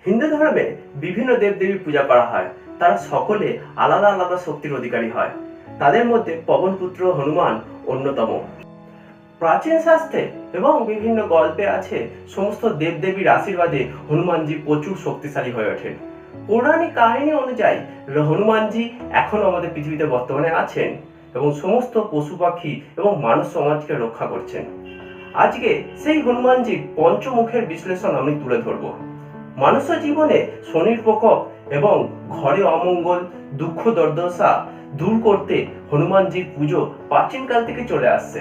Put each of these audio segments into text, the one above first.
হিন্দু ধর্মে বিভিন্ন দেবদেবী পূজা করা হয়। তারা সকলে আলাদা আলাদা শক্তির অধিকারী হয়। তাদের মধ্যে পবনপুত্র হনুমান অন্যতম। প্রাচীন শাস্ত্রে এবং বিভিন্ন গল্পে আছে সমস্ত দেবদেবীর আশীর্বাদে হনুমানজি প্রচুর শক্তিশালী হয়ে ওঠেন। পৌরাণিক কাহিনী অনুযায়ী হনুমানজি এখন আমাদের পৃথিবীতে বর্তমানে আছেন এবং সমস্ত পশু পাখি এবং মানব সমাজকে রক্ষা করছেন। আজকে সেই হনুমানজির পঞ্চমুখের বিশ্লেষণ আমি তুলে ধরব। মানুষের জীবনে শনির প্রকোপ এবং ঘরে অমঙ্গল, দুঃখ দুর্দশা দূর করতে হনুমানজির পুজো প্রাচীনকাল থেকে চলে আসছে।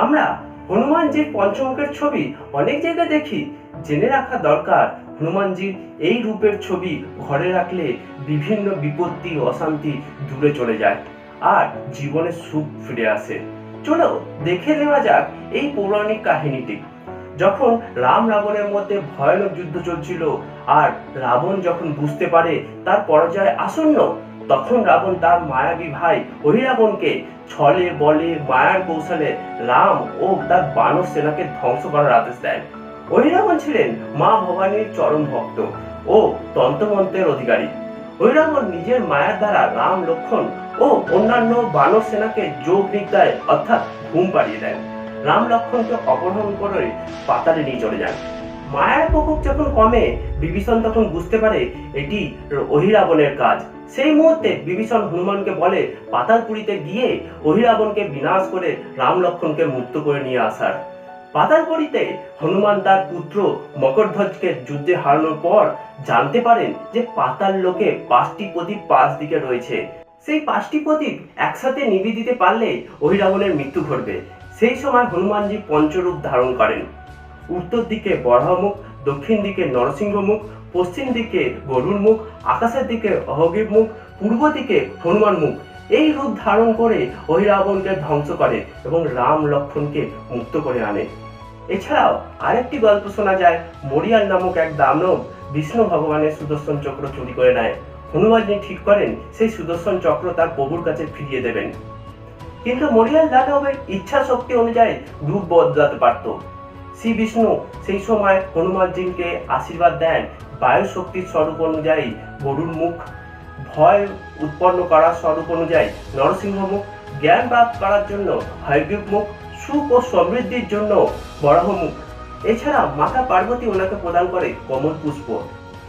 আমরা হনুমানজির পঞ্চমুখের ছবি অনেক জায়গায় দেখি। জেনে রাখা দরকার, হনুমানজির এই রূপের ছবি ঘরে রাখলে বিভিন্ন বিপত্তি অশান্তি দূরে চলে যায় আর জীবনে সুখ ফিরে আসে। চলো দেখে নেওয়া যাক এই পৌরাণিক কাহিনীটি। যখন রাম রাবণের মধ্যে ভয়ানক যুদ্ধ চলছিল আর রাবণ যখন বুঝতে পারে তার পরাজয় আসন্ন, তখন রাবণ তার মায়াবী ভাই অহিরাবণকে ছলে বলে মায়ার কৌশলে রাম ও তার বানর সেনাকে ধ্বংস করার আদেশ দেয়। অহিরাবণ ছিলেন মা ভবানীর চরম ভক্ত ও তন্ত্রমন্ত্রের অধিকারী। অহিরাবণ নিজের মায়ার দ্বারা রাম, লক্ষ্মণ ও অন্যান্য বানর সেনাকে যোগ বিদ্যায় অর্থাৎ ঘুম পাড়িয়ে দেন। রাম লক্ষ্মণকে অপহরণ করে পাতালে নিয়ে চলে যান। মায়ার প্রকোপ যখন কমে, বিভীষণ তখন বুঝতে পারে এটি অহিরাবণের কাজ। সেই মুহূর্তে বিভীষণ হনুমানকে বলে পাতালপুরীতে গিয়ে অহিরাবণকে বিনাশ করে রাম লক্ষ্মণকে মুক্ত করে নিয়ে আসার। পাতালপুরীতে হনুমান তার পুত্র মকরধ্বজকে যুদ্ধে হারানোর পর জানতে পারেন যে পাতাল লোকে 5টি প্রদীপ 5 দিকে রয়েছে। সেই 5টি প্রদীপ একসাথে নিভিয়ে দিতে পারলে অহিরাবণের মৃত্যু ঘটবে। সেই সময় হনুমানজি পঞ্চরূপ ধারণ করেন। উত্তর দিকে বরাহমুখ, দক্ষিণ দিকে নরসিংহ মুখ, পশ্চিম দিকে গরুর মুখ, আকাশের দিকে অহগ্রীব মুখ, পূর্ব দিকে হনুমান মুখ। এই রূপ ধারণ করে অহিরাবণকে ধ্বংস করে এবং রাম লক্ষ্মণকে মুক্ত করে আনে। এছাড়াও আরেকটি গল্প শোনা যায়, মরিয়াল নামক এক দানব বিষ্ণু ভগবানের সুদর্শন চক্র চুরি করে নেয়। হনুমানজি ঠিক করেন সেই সুদর্শন চক্র তার প্রভুর কাছে ফিরিয়ে দেবেন। কিন্তু মরিয়াল দানবের ইচ্ছা শক্তি অনুযায়ী রূপ বদলাতে পারত। শ্রী বিষ্ণু সেই সময় হনুমানজিকে আশীর্বাদ দেন বায়ু শক্তির স্বরূপ অনুযায়ী গরুর মুখ, ভয় উৎপন্ন করার স্বরূপ অনুযায়ী নরসিংহ মুখ, জ্ঞান প্রাপ্ত করার জন্য হয়গ্রীব মুখ, সুখ ও সমৃদ্ধির জন্য বরাহ মুখ। এছাড়া মাতা পার্বতী ওনাকে প্রদান করে কমল পুষ্প।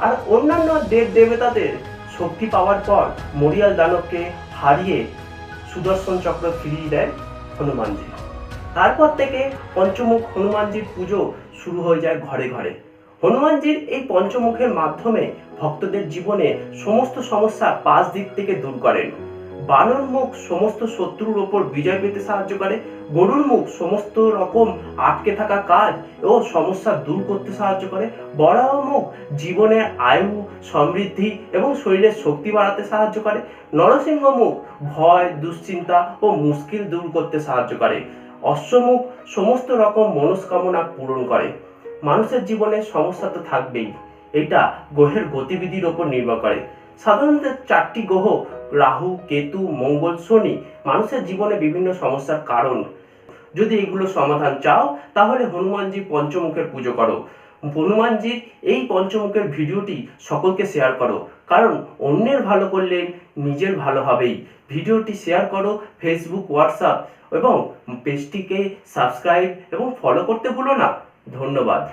আর অন্যান্য দেব দেবতাদের শক্তি পাওয়ার পর মরিয়াল দানবকে হারিয়ে সুদর্শন চক্র ফিরিয়ে দেন হনুমানজি। তারপর থেকে পঞ্চমুখ হনুমানজির পুজো শুরু হয়ে যায় ঘরে ঘরে। হনুমানজির এই পঞ্চমুখের মাধ্যমে ভক্তদের জীবনে সমস্ত সমস্যা 5 দিক থেকে দূর করেন। বানর মুখ সমস্ত শত্রুর ওপর বিজয় পেতে সাহায্য করে। গরুর মুখ সমস্ত রকম আটকে থাকা কাজ ও সমস্যা দূর করতে সাহায্য করে। বরাহ মুখ জীবনের আয়ু, সমৃদ্ধি এবং শরীরের শক্তি বাড়াতে সাহায্য করে। নরসিংহ মুখ ভয়, দুশ্চিন্তা ও মুশকিল দূর করতে সাহায্য করে। অশ্বমুখ সমস্ত রকম মনস্কামনা পূরণ করে। মানুষের জীবনে সমস্যা তো থাকবেই, এটা গ্রহের গতিবিধির উপর নির্ভর করে। সাধারণত 4টি গ্রহ রাহু, কেতু, মঙ্গল, শনি মানুষের জীবনে বিভিন্ন সমস্যার কারণ। যদি এগুলো সমাধান চাও তাহলে হনুমানজি পঞ্চমুখের পুজো করো। হনুমানজির এই পঞ্চমুখের ভিডিওটি সকলকে শেয়ার করো, কারণ অন্যের ভালো করলে নিজের ভালো হবেই। ভিডিওটি শেয়ার করো ফেসবুক, হোয়াটসঅ্যাপ এবং পেজটিকে সাবস্ক্রাইব এবং ফলো করতে ভুলো না। ধন্যবাদ।